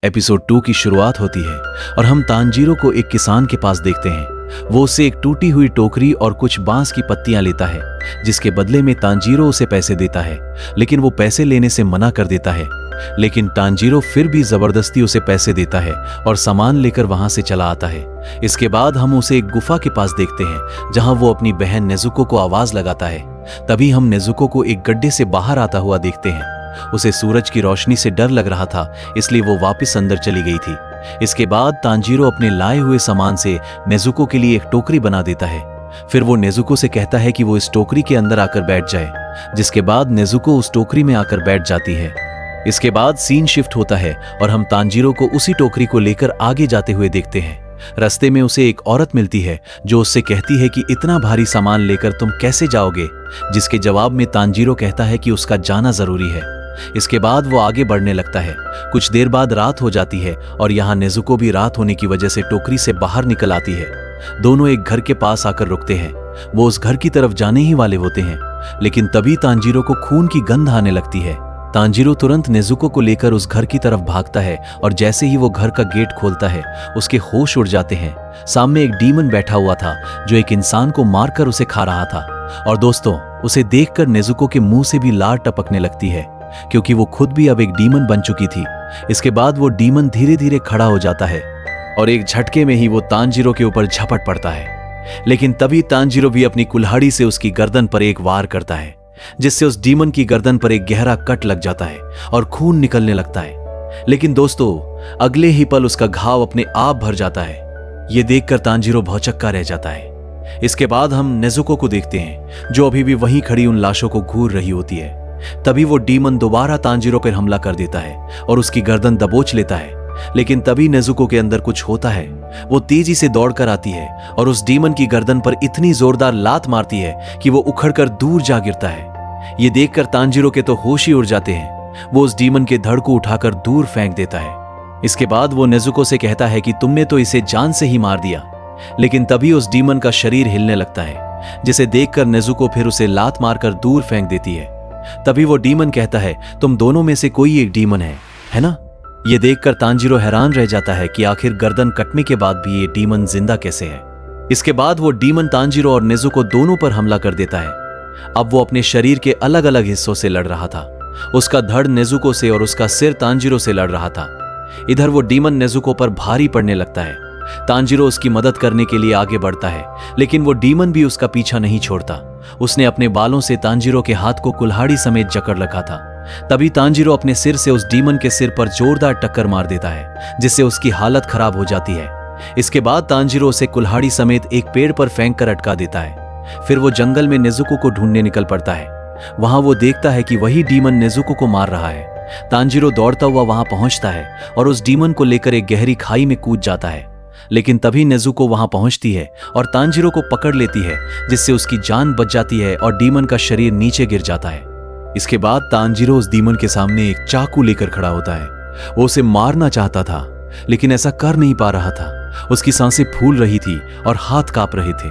Episode 2 की शुरुआत होती है और हम तांजीरो को एक किसान के पास देखते हैं। वो उससे एक टूटी हुई टोकरी और कुछ बांस की पत्तियां लेता है, जिसके बदले में तांजीरो उसे पैसे देता है, लेकिन वो पैसे लेने से मना कर देता है। लेकिन तांजीरो फिर भी जबरदस्ती उसे पैसे देता है और सामान लेकर वहां से चला आता है। इसके बाद हम उसे एक गुफा के पास देखते हैं, जहां वो अपनी बहन नेजुको को आवाज लगाता है। तभी हम नेजुको को एक गड्ढे से बाहर आता हुआ देखते हैं। उसे सूरज की रोशनी से डर लग रहा था, इसलिए वो वापस अंदर चली गई थी। इसके बाद तांजीरो अपने लाए हुए सामान से नेजुको के लिए एक टोकरी बना देता है। फिर वो नेजुको से कहता है कि वो इस टोकरी के अंदर आकर बैठ जाए, जिसके बाद नेजुको उस टोकरी में आकर बैठ जाती है। इसके बाद सीन शिफ्ट होता है और हम तांजीरो को उसी टोकरी को लेकर आगे जाते हुए देखते हैं। रास्ते में उसे एक औरत मिलती है जो उससे कहती है कि इतना भारी सामान लेकर तुम कैसे जाओगे, जिसके जवाब में तांजीरो कहता है कि उसका जाना जरूरी है। इसके बाद वो आगे बढ़ने लगता है। कुछ देर बाद रात हो जाती है और यहाँ नेजुको भी रात होने की वजह से टोकरी से बाहर निकल आती है। दोनों एक घर के पास आकर रुकते हैं। वो उस घर की तरफ जाने ही वाले होते हैं, लेकिन तभी तांजीरो को खून की गंध आने लगती है। तांजीरो तुरंत नेजुको को लेकर उस घर की तरफ भागता है और जैसे ही वो घर का गेट खोलता है, उसके होश उड़ जाते हैं। सामने एक डीमन बैठा हुआ था जो एक इंसान को मारकर उसे खा रहा था। और दोस्तों, उसे देखकर नेजुको के मुंह से भी लार टपकने लगती है, क्योंकि वो खुद भी अब एक डीमन बन चुकी थी। इसके बाद वो डीमन धीरे धीरे खड़ा हो जाता है और एक झटके में ही वो तांजीरो के ऊपर झपट पड़ता है। लेकिन तभी तांजीरो भी अपनी कुल्हाड़ी से उसकी गर्दन पर एक वार करता है, जिससे उस डीमन की गर्दन पर एक गहरा कट लग जाता है और खून निकलने लगता है। लेकिन दोस्तों, अगले ही पल उसका घाव अपने आप भर जाता है। यह देखकर तांजीरो भौचक्का रह जाता है। इसके बाद हम नेजुको को देखते हैं, जो अभी भी वहीं खड़ी उन लाशों को घूर रही होती है। तभी वो डीमन दोबारा तांजीरो पर हमला कर देता है और उसकी गर्दन दबोच लेता है। लेकिन तभी नेजुको के अंदर कुछ होता है। वो तेजी से दौड़कर आती है और उस डीमन की गर्दन पर इतनी जोरदार लात मारती है कि वो उखड़कर दूर जा गिरता है। ये देखकर तांजीरो के तो होश ही उड़ जाते हैं। वो उस डीमन के धड़ को उठाकर दूर फेंक देता है। इसके बाद वो नेजुको से कहता है कि तुमने तो इसे जान से ही मार दिया। लेकिन तभी उस डीमन का शरीर हिलने लगता है, जिसे देखकर नेजुको फिर उसे लात मारकर दूर फेंक देती है। तभी वो डीमन कहता है, तुम दोनों में से कोई एक डीमन है ना? ये देखकर तांजीरो हैरान रह जाता है कि आखिर गर्दन कटने के बाद भी ये डीमन जिंदा कैसे है। इसके बाद वो डीमन तांजीरो और नेजुको दोनों पर हमला कर देता है। अब वो अपने शरीर के अलग अलग हिस्सों से लड़ रहा था। उसका धड़ नेजुको से और उसका सिर तांजीरो से लड़ रहा था। इधर वो डीमन नेजुको पर भारी पड़ने लगता है। तांजीरो उसकी मदद करने के लिए आगे बढ़ता है, लेकिन वो डीमन भी उसका पीछा नहीं छोड़ता। उसने अपने बालों से तांजीरो के हाथ को कुल्हाड़ी समेत जकड़ रखा था। तभी तांजीरो अपने सिर से उस डीमन के सिर पर जोरदार टक्कर मार देता है, जिससे उसकी हालत खराब हो जाती है। इसके बाद तांजीरो उसे कुल्हाड़ी समेत एक पेड़ पर फेंक कर अटका देता है। फिर वो जंगल में नेजुको को ढूंढने निकल पड़ता है। वहां वो देखता है कि वही डीमन नेजुको को मार रहा है। तांजीरो दौड़ता हुआ वहां पहुंचता है और उस डीमन को लेकर एक गहरी खाई में कूद जाता है। लेकिन तभी नेजुको वहां पहुंचती है और तांजीरो को पकड़ लेती है, जिससे उसकी जान बच जाती है और डीमन का शरीर नीचे गिर जाता है। इसके बाद तांजीरो उस डीमन के सामने एक चाकू लेकर खड़ा होता है। वो उसे मारना चाहता था, लेकिन ऐसा कर नहीं पा रहा था। उसकी सांसें फूल रही थी और हाथ कांप रहे थे।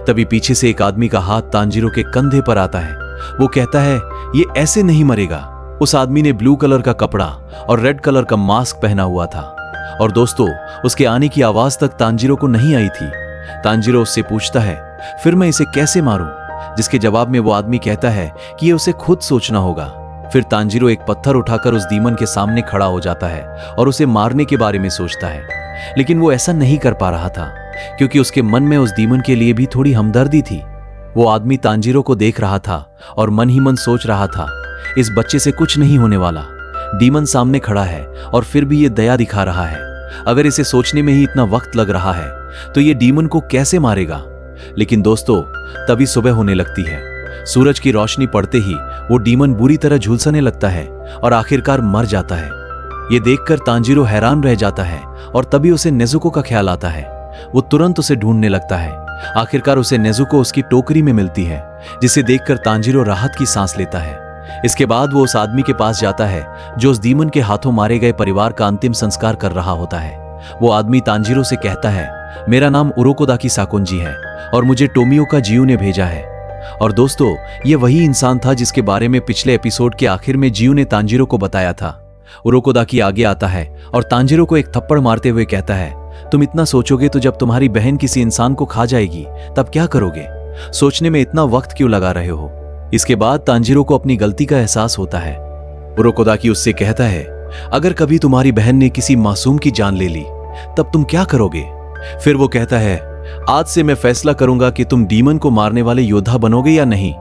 तभी पीछे से एक आदमी का हाथ तांजीरो के कंधे पर आता है। वो कहता है, ये ऐसे नहीं मरेगा। उस आदमी ने ब्लू कलर का कपड़ा और रेड कलर का मास्क पहना हुआ था। और दोस्तों, उसके आने की आवाज तक तांजीरो को नहीं आई थी। तांजीरो उससे पूछता है, फिर मैं इसे कैसे मारूं? जिसके जवाब में वो आदमी कहता है कि ये उसे खुद सोचना होगा। फिर तांजीरो एक पत्थर उठाकर उस डीमन के सामने खड़ा हो जाता है और उसे मारने के बारे में सोचता है। लेकिन वो ऐसा नहीं कर पा रहा था, क्योंकि उसके मन में उस डीमन के लिए भी थोड़ी हमदर्दी थी। वो आदमी तांजीरो को देख रहा था और मन ही मन सोच रहा था, इस बच्चे से कुछ नहीं होने वाला। डीमन सामने खड़ा है और फिर भी ये दया दिखा रहा है। अगर इसे सोचने में ही इतना वक्त लग रहा है, तो ये डीमन को कैसे मारेगा? लेकिन दोस्तों, तभी सुबह होने लगती है। सूरज की रोशनी पड़ते ही वो डीमन बुरी तरह झुलसने लगता है और आखिरकार मर जाता है। ये देखकर तांजीरो हैरान रह जाता है और तभी उसे नेजुको का ख्याल आता है। वो तुरंत उसे ढूंढने लगता है। आखिरकार उसे नेजुको उसकी टोकरी में मिलती है, जिसे देखकर तांजीरो राहत की सांस लेता है। इसके बाद वो उस आदमी के पास जाता है जो उस डीमन के हाथों मारे गए परिवार का अंतिम संस्कार कर रहा होता है। वो आदमी तांजीरो से कहता है, मेरा नाम उरोकोदाकी साकुंजी है और मुझे टोमियोका जियू ने भेजा है। और दोस्तों, ये वही इंसान था जिसके बारे में पिछले एपिसोड के आखिर में जियू ने तांजीरो को बताया था। उरोकोदाकी आगे आता है और तांजीरो को एक थप्पड़ मारते हुए कहता है, तुम इतना सोचोगे तो जब तुम्हारी बहन किसी इंसान को खा जाएगी तब क्या करोगे? सोचने में इतना वक्त क्यों लगा रहे हो? इसके बाद तांजीरो को अपनी गलती का एहसास होता है। उरोकोदाकी उससे कहता है, अगर कभी तुम्हारी बहन ने किसी मासूम की जान ले ली तब तुम क्या करोगे? फिर वो कहता है, आज से मैं फैसला करूंगा कि तुम डीमन को मारने वाले योद्धा बनोगे या नहीं।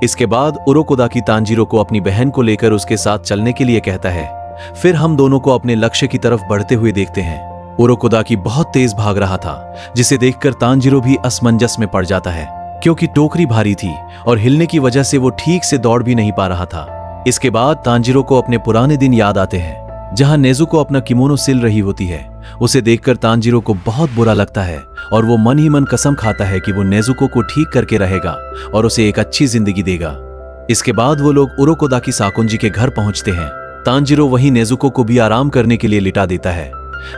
इसके बाद उरोकोदाकी तांजीरो को अपनी बहन को लेकर उसके साथ चलने के लिए कहता है। फिर हम दोनों को अपने लक्ष्य की तरफ बढ़ते हुए देखते हैं। उरोकोदाकी बहुत तेज भाग रहा था, जिसे देखकर तांजीरो भी असमंजस में पड़ जाता है, क्योंकि टोकरी भारी थी और हिलने की वजह से वो ठीक से दौड़ भी नहीं पा रहा था। इसके बाद तांजीरो को अपने पुराने दिन याद आते हैं, जहां नेजुको अपना किमोनो सिल रही होती है। उसे देखकर तांजीरो को बहुत बुरा लगता है और वो मन ही मन कसम खाता है कि वो नेजुको को ठीक करके रहेगा और उसे एक अच्छी जिंदगी देगा। इसके बाद वो लोग उरोकोदाकी साकुंजी के घर पहुंचते हैं। तांजीरो वहीं नेजुको को भी आराम करने के लिए लिटा देता है।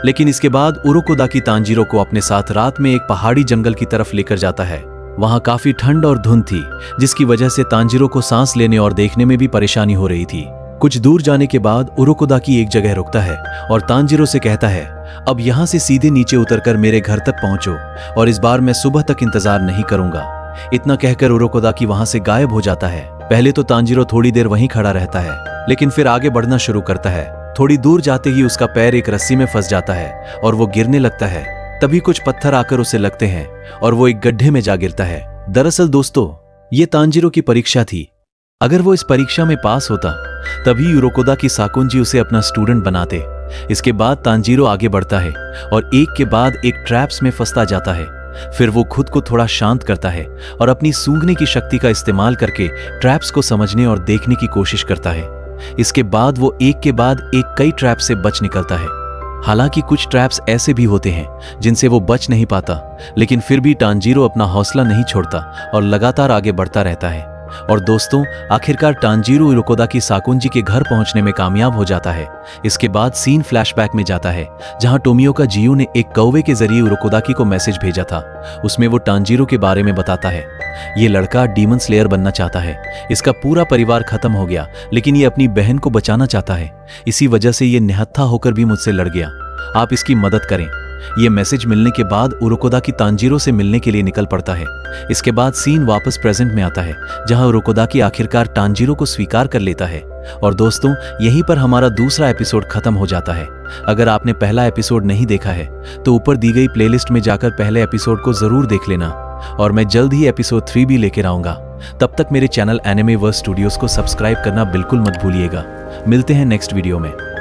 लेकिन इसके बाद उरोकोदाकी तांजीरो को अपने साथ रात में एक पहाड़ी जंगल की तरफ लेकर जाता है। वहां काफी ठंड और धुंध थी, जिसकी वजह से तांजीरो को सांस लेने और देखने में भी परेशानी हो रही थी। कुछ दूर जाने के बाद उरोकोदाकी एक जगह रुकता है और तांजीरो से कहता है, अब यहां से सीधे नीचे उतरकर मेरे घर तक पहुंचो और इस बार मैं सुबह तक इंतजार नहीं करूंगा। इतना कहकर उरोकोदाकी वहां से गायब हो जाता है। पहले तो तांजीरो थोड़ी देर वहीं खड़ा रहता है, लेकिन फिर आगे बढ़ना शुरू करता है। थोड़ी दूर जाते ही उसका पैर एक रस्सी में फंस जाता है और वो गिरने लगता है। तभी कुछ पत्थर आकर उसे लगते हैं और वो एक गड्ढे में जा गिरता है। दरअसल दोस्तों, ये तांजीरो की परीक्षा थी। अगर वो इस परीक्षा में पास होता तभी उरोकोदाकी साकुंजी उसे अपना स्टूडेंट बनाते। इसके बाद तांजीरो आगे बढ़ता है और एक के बाद एक ट्रैप्स में फंसता जाता है। फिर वो खुद को थोड़ा शांत करता है और अपनी सूंघने की शक्ति का इस्तेमाल करके ट्रैप्स को समझने और देखने की कोशिश करता है। इसके बाद वो एक के बाद एक कई ट्रैप से बच निकलता है। हालांकि कुछ ट्रैप्स ऐसे भी होते हैं जिनसे वो बच नहीं पाता, लेकिन फिर भी तांजीरो अपना हौसला नहीं छोड़ता और लगातार आगे बढ़ता रहता है। और दोस्तों, आखिरकार तांजीरो उरोकोदाकी साकुंजी के घर पहुंचने में कामयाब हो जाता है। इसके बाद सीन फ्लैशबैक में जाता है, जहां टोमियोका जियू ने एक कौवे के जरिए उरोकोदाकी को मैसेज भेजा था। उसमें वो तांजीरो के बारे में बताता है। ये लड़का डीमन स्लेयर बनना चाहता है। इसका पूरा परिवार खत्म हो गया, लेकिन ये अपनी बहन को बचाना चाहता है। इसी वजह से ये निहत्था होकर भी मुझसे लड़ गया। आप इसकी मदद करें। ये मैसेज मिलने के बाद उरोकोदाकी तांजीरो से मिलने के लिए निकल पड़ता है। इसके बाद सीन वापस प्रेजेंट में आता है, जहां उरोकोदाकी आखिरकार तांजीरो को स्वीकार कर लेता है। और दोस्तों, यहीं पर हमारा दूसरा एपिसोड खत्म हो जाता है। अगर आपने पहला एपिसोड नहीं देखा है तो ऊपर दी गई प्लेलिस्ट में जाकर पहले एपिसोड को जरूर देख लेना। और मैं जल्द ही एपिसोड 3 भी लेकर आऊंगा। तब तक मेरे चैनल एनिमेवर्स स्टूडियोज को सब्सक्राइब करना बिल्कुल मत भूलिएगा। मिलते हैं नेक्स्ट वीडियो में।